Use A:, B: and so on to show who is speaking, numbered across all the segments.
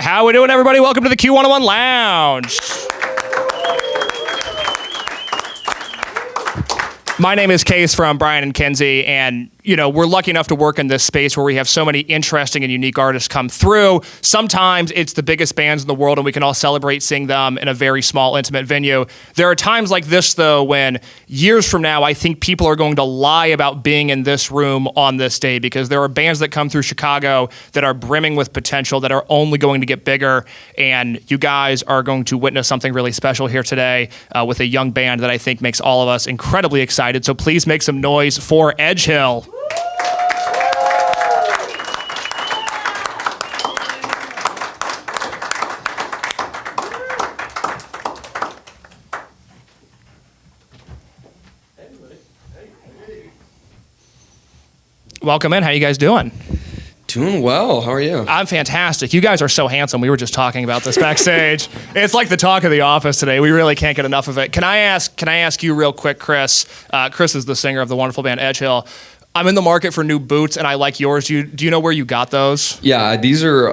A: How we doing, everybody? Welcome to the Q101 Lounge. My name is Case from Brian and Kenzie, and we're lucky enough to work in this space where we have so many interesting and unique artists come through. Sometimes it's the biggest bands in the world, and we can all celebrate seeing them in a very small, intimate venue. There are times like this, though, when years from now, I think people are going to lie about being in this room on this day, because there are bands that come through Chicago that are brimming with potential, that are only going to get bigger, and you guys are going to witness something really special here today with a young band that I think makes all of us incredibly excited. So please make some noise for Edgehill. Welcome in. How you guys doing?
B: Doing well. How are you?
A: I'm fantastic. You guys are so handsome. We were just talking about this backstage. It's like the talk of the office today. We really can't get enough of it. Can I ask you real quick, Chris? Chris is the singer of the wonderful band Edgehill. I'm in the market for new boots, and I like yours. Do you know where you got those?
B: Yeah, these are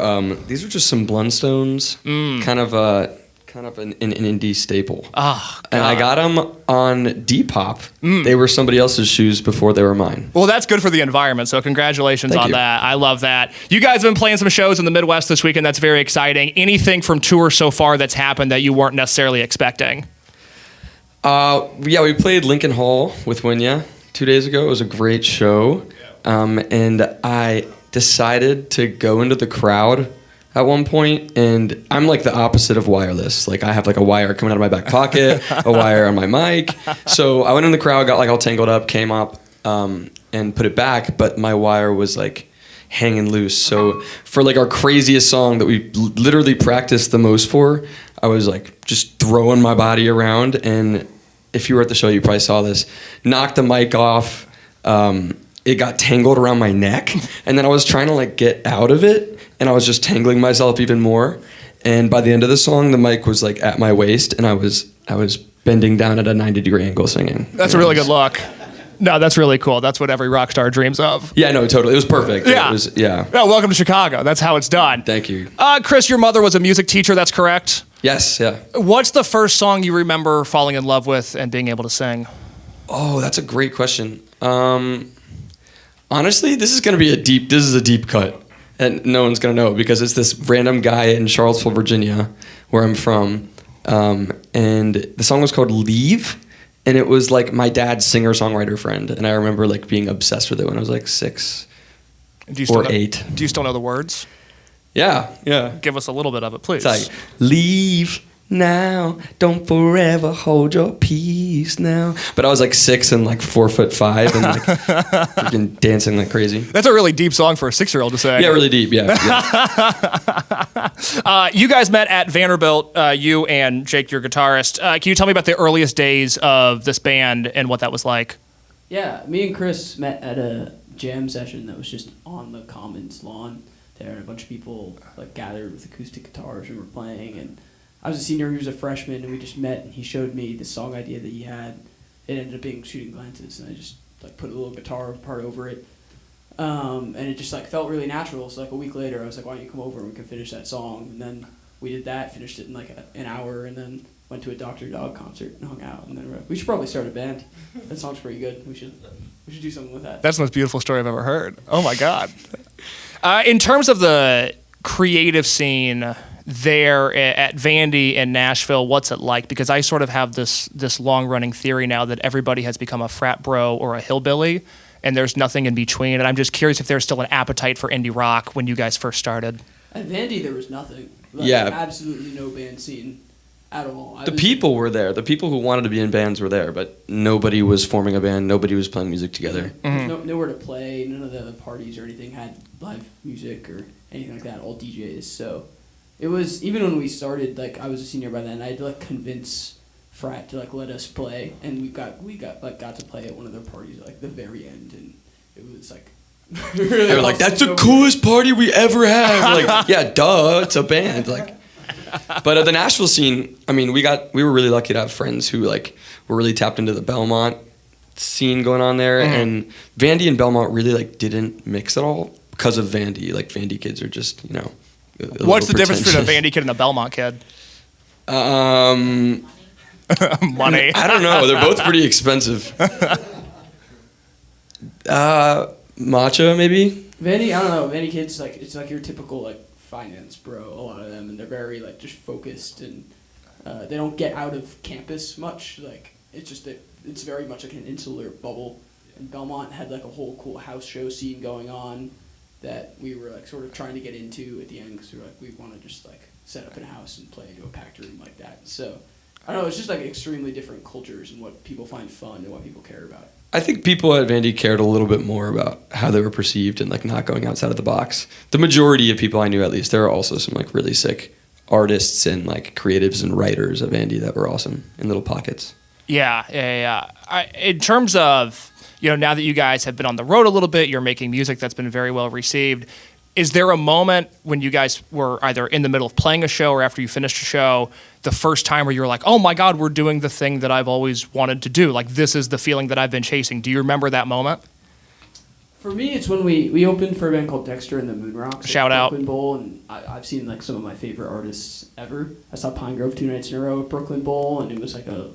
B: just some Blundstones, kind of an indie staple.
A: Oh, God.
B: And I got them on Depop. They were somebody else's shoes before they were mine.
A: Well, that's good for the environment, so congratulations
B: Thank
A: on
B: you.
A: that. I love that. You guys have been playing some shows in the Midwest this weekend. That's very exciting. Anything from tour so far that's happened that you weren't necessarily expecting?
B: Yeah, we played Lincoln Hall with Winya 2 days ago. It was a great show. And I decided to go into the crowd at one point, and I'm like the opposite of wireless. Like, I have like a wire coming out of my back pocket, a wire on my mic. So I went in the crowd, got like all tangled up, came up, and put it back, but my wire was like hanging loose. So for like our craziest song that we literally practiced the most for, I was like just throwing my body around, and if you were at the show, you probably saw this, knocked the mic off. It got tangled around my neck, and then I was trying to like get out of it, and I was just tangling myself even more. And by the end of the song, the mic was like at my waist, and I was bending down at a 90-degree angle singing.
A: That's a really good look. No, that's really cool. That's what every rock star dreams of.
B: Yeah, no, totally. It was perfect.
A: Yeah.
B: Yeah.
A: Well, welcome to Chicago. That's how it's done.
B: Thank you.
A: Chris, your mother was a music teacher. That's correct?
B: Yes, yeah.
A: What's the first song you remember falling in love with and being able to sing?
B: Oh, that's a great question. Honestly, this is a deep cut, and no one's gonna know because it's this random guy in Charlottesville, Virginia, where I'm from, and the song was called "Leave," and it was like my dad's singer-songwriter friend, and I remember like being obsessed with it when I was like 6 or 8.
A: Do you still know the words?
B: Yeah.
A: Give us a little bit of it, please.
B: It's like, leave now, don't forever hold your peace now. But I was like 6 and like 4'5" and like freaking dancing like crazy.
A: That's a really deep song for a 6-year-old to sing.
B: Yeah, really deep, yeah.
A: You guys met at Vanderbilt, you and Jake, your guitarist. Can you tell me about the earliest days of this band and what that was like?
C: Yeah, me and Chris met at a jam session that was just on the Commons lawn there, and a bunch of people like gathered with acoustic guitars and were playing, and I was a senior, he was a freshman, and we just met, and he showed me the song idea that he had. It ended up being Shooting Glances, and I just like put a little guitar part over it, and it just like felt really natural. So like a week later, I was like, why don't you come over and we can finish that song? And then we did that, finished it in like an hour, and then went to a Dr. Dog concert and hung out. And then we're like, we should probably start a band. That song's pretty good. We should do something with that.
A: That's the most beautiful story I've ever heard. Oh my God. In terms of the creative scene there at Vandy in Nashville, what's it like? Because I sort of have this long-running theory now that everybody has become a frat bro or a hillbilly, and there's nothing in between. And I'm just curious if there's still an appetite for indie rock when you guys first started.
C: At Vandy, there was nothing. Like,
B: Yeah.
C: Absolutely no band scene at all.
B: The people were there. The people who wanted to be in bands were there, but nobody was forming a band. Nobody was playing music together.
C: There's nowhere to play. None of the parties or anything had live music or anything like that. All DJs. So it was, even when we started, like I was a senior by then, I had to like convince frat to like let us play, and we got to play at one of their parties at like the very end, and it was like really
B: They were like, "That's the coolest party we ever had." We're like, yeah, duh, it's a band. Like, but at the Nashville scene, I mean, we were really lucky to have friends who like were really tapped into the Belmont scene going on there, and Vandy and Belmont really like didn't mix at all because of Vandy. Like Vandy kids are just
A: What's the difference between a Vandy kid and a Belmont kid?
B: Money. I don't know. They're both pretty expensive. Matcha, maybe?
C: Vandy, I don't know. Vandy kids, like, it's like your typical, like, finance bro, a lot of them, and they're very, like, just focused, and they don't get out of campus much. Like, it's just that it's very much like an insular bubble. And Belmont had, like, a whole cool house show scene going on that we were, like, sort of trying to get into at the end, because we were like, we want to just, like, set up in a house and play into a packed room like that. So, I don't know, it's just, like, extremely different cultures and what people find fun and what people care about.
B: I think people at Vandy cared a little bit more about how they were perceived and like not going outside of the box. The majority of people I knew, at least, there are also some like really sick artists and like creatives and writers at Vandy that were awesome in little pockets.
A: Yeah. In terms of, now that you guys have been on the road a little bit, you're making music that's been very well received. Is there a moment when you guys were either in the middle of playing a show or after you finished a show, the first time where you were like, oh my God, we're doing the thing that I've always wanted to do? Like, this is the feeling that I've been chasing. Do you remember that moment?
C: For me, it's when we opened for a band called Dexter and the Moon Rocks.
A: Shout out.
C: Brooklyn Bowl, and I've seen like some of my favorite artists ever. I saw Pine Grove 2 nights in a row at Brooklyn Bowl, and it was like a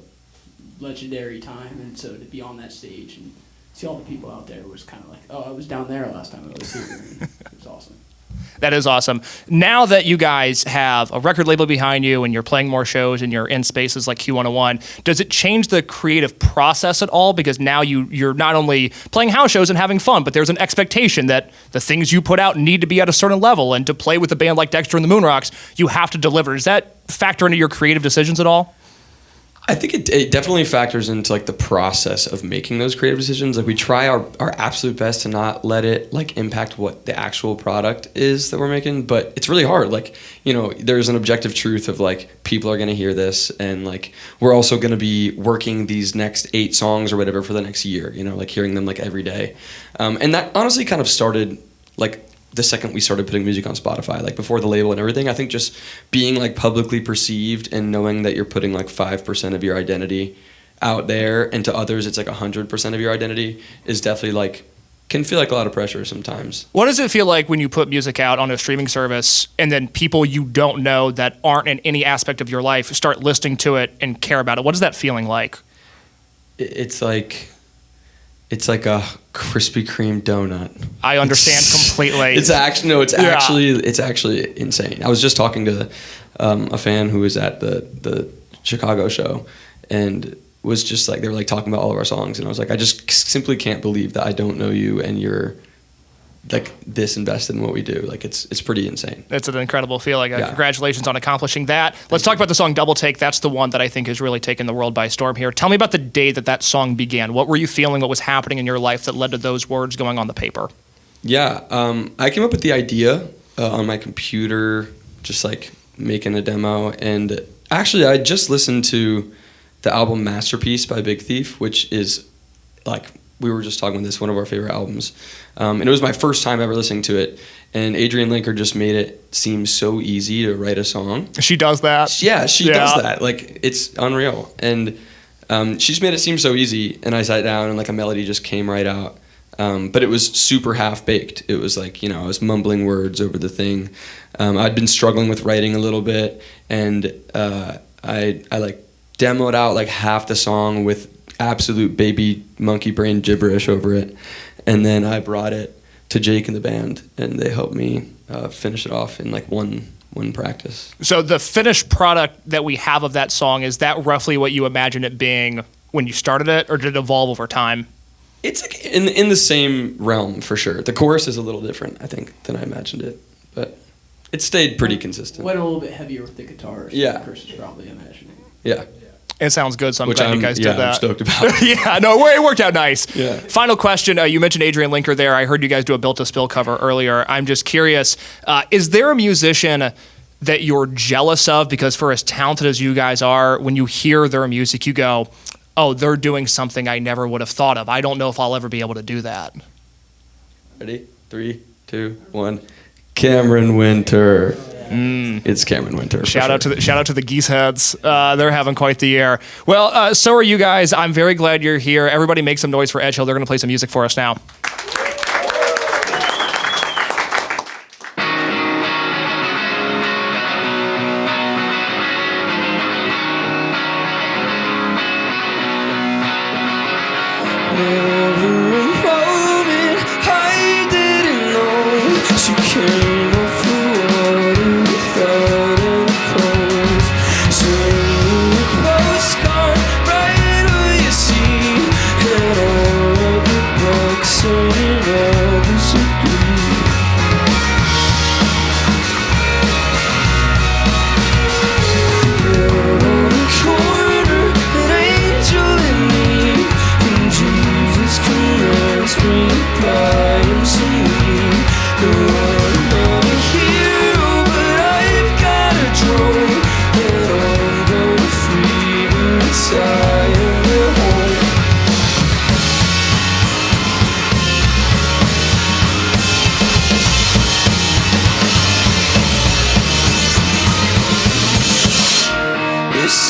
C: legendary time. And so to be on that stage and see all the people out there was kind of like, oh, I was down there last time I was here. And it was awesome.
A: That is awesome. Now that you guys have a record label behind you and you're playing more shows and you're in spaces like Q101, does it change the creative process at all? Because now you're not only playing house shows and having fun, but there's an expectation that the things you put out need to be at a certain level. And to play with a band like Dexter and the Moon Rocks, you have to deliver. Does that factor into your creative decisions at all?
B: I think it definitely factors into like the process of making those creative decisions. Like we try our absolute best to not let it like impact what the actual product is that we're making, but it's really hard. Like, there's an objective truth of like people are going to hear this, and like we're also going to be working these next 8 songs or whatever for the next year, like hearing them like every day. And that honestly kind of started like the second we started putting music on Spotify, like before the label and everything. I think just being like publicly perceived and knowing that you're putting like 5% of your identity out there, and to others it's like 100% of your identity, is definitely like, can feel like a lot of pressure sometimes.
A: What does it feel like when you put music out on a streaming service and then people you don't know that aren't in any aspect of your life start listening to it and care about it? What is that feeling like?
B: It's like a Krispy Kreme donut.
A: I understand completely.
B: It's actually insane. I was just talking to a fan who was at the Chicago show, and was just like, they were like talking about all of our songs, and I was like, I just simply can't believe that I don't know you and you're like this invested in what we do. Like it's pretty insane. It's
A: an incredible feeling. Congratulations on accomplishing that. Let's talk about the song Doubletake. That's the one that I think has really taken the world by storm here. Tell me about the day that song began. What were you feeling? What was happening in your life that led to those words going on the paper?
B: Yeah, I came up with the idea on my computer, just like making a demo. And actually, I just listened to the album Masterpiece by Big Thief, which is like, we were just talking about this, one of our favorite albums. And it was my first time ever listening to it. And Adrienne Linker just made it seem so easy to write a song.
A: She does that?
B: Yeah, she does that. Like, it's unreal. And she just made it seem so easy. And I sat down and like a melody just came right out. But it was super half-baked. It was like, I was mumbling words over the thing. I'd been struggling with writing a little bit. And I like demoed out like half the song with absolute baby monkey brain gibberish over it, and then I brought it to Jake and the band, and they helped me finish it off in like one practice. So
A: the finished product that we have of that song, is that roughly what you imagine it being when you started it, or did it evolve over time?
B: It's like in the same realm for sure. The chorus is a little different, I think, than I imagined it, but it stayed pretty consistent.
C: Went a little bit heavier with the guitars.
B: Yeah,
C: Chris is probably imagining.
B: Yeah.
A: It sounds good, so I'm glad you guys did that.
B: I'm stoked about.
A: Yeah, no, it worked out nice.
B: Yeah.
A: Final question. You mentioned Adrienne Linker there. I heard you guys do a Built to Spill cover earlier. I'm just curious, is there a musician that you're jealous of? Because for as talented as you guys are, when you hear their music, you go, oh, they're doing something I never would have thought of. I don't know if I'll ever be able to do that.
B: Ready? 3, 2, 1. Cameron Winter. It's Cameron Winter.
A: Shout out to the Geeseheads. They're having quite the year. Well, so are you guys. I'm very glad you're here. Everybody make some noise for Edgehill. They're going to play some music for us now.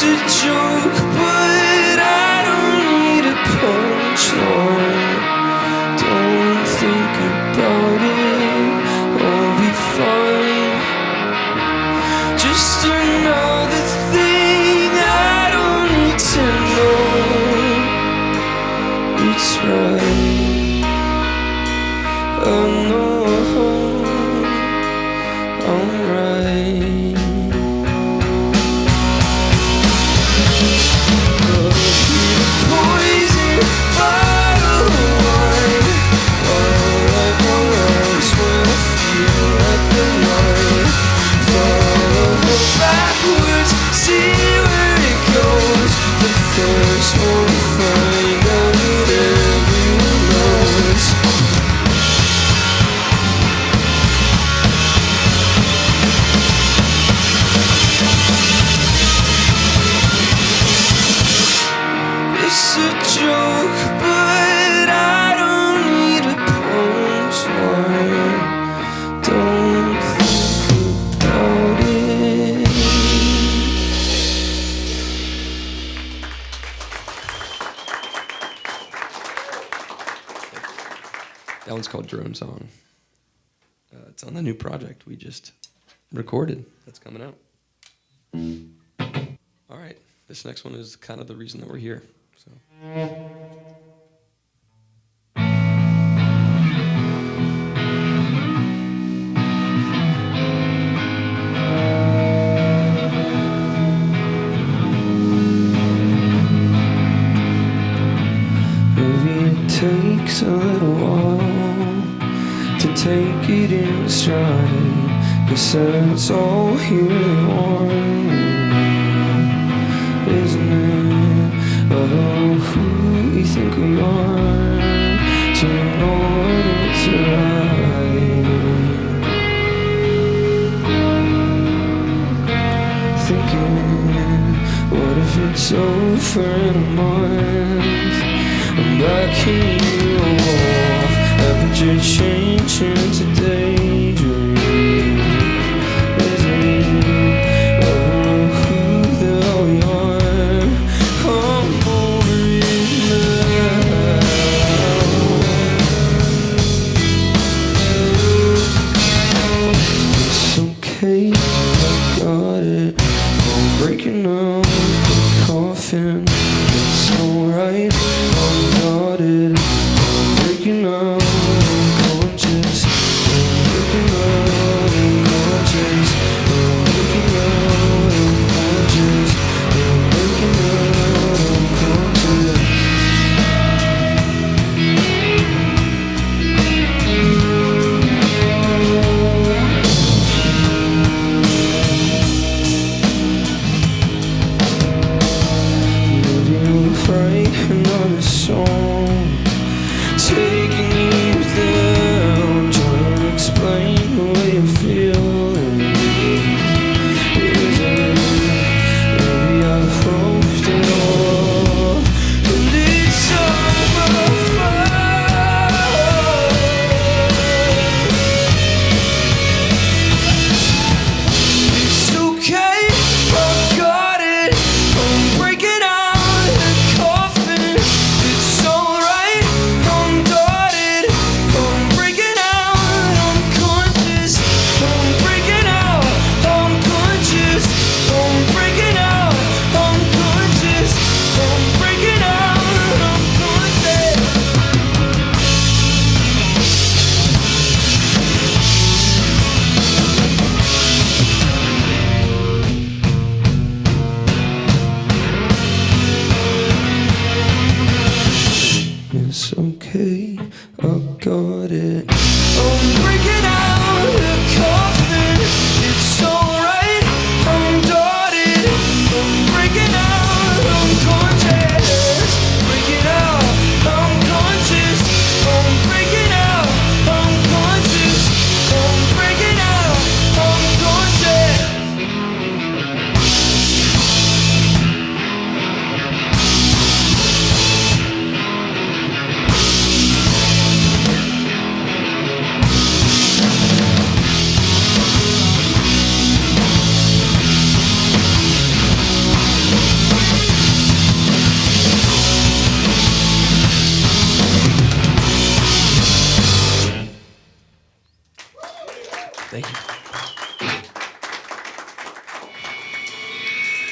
B: a joke, but I don't need a punchline. Don't think about it, I'll be fine. Just another thing I don't need to know. It's right, I know I'm right. Poison bottle of wine, all like my lungs when I feel like the night. Follow her backwards, see where it goes. The first one to find out what everyone knows. It's a joke, but I don't need a punchline. Don't think about it. That one's called Drone Song. It's on the new project we just recorded. That's coming out. All right. This next one is kind of the reason that we're here. So. Maybe it takes a little while to take it in stride, 'cause that's all you really want, isn't it? I don't know who you think we are to know when it's right. Thinking, what if it's over in a month? I'm back in you off, I picture changing to daydream. Is it? I don't know who the hell we are. I'm over it now. It's okay, I got it. I'm breaking out the coffin. It's alright, I'm got it. I'm breaking out, I'm conscious. I'm breaking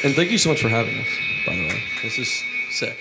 B: And thank you so much for having us, by the way. This is sick.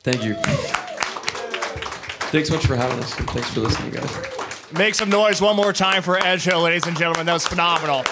B: Thank you. Thanks so much for having us, and thanks for listening, guys.
A: Make some noise one more time for Edgehill, ladies and gentlemen. That was phenomenal.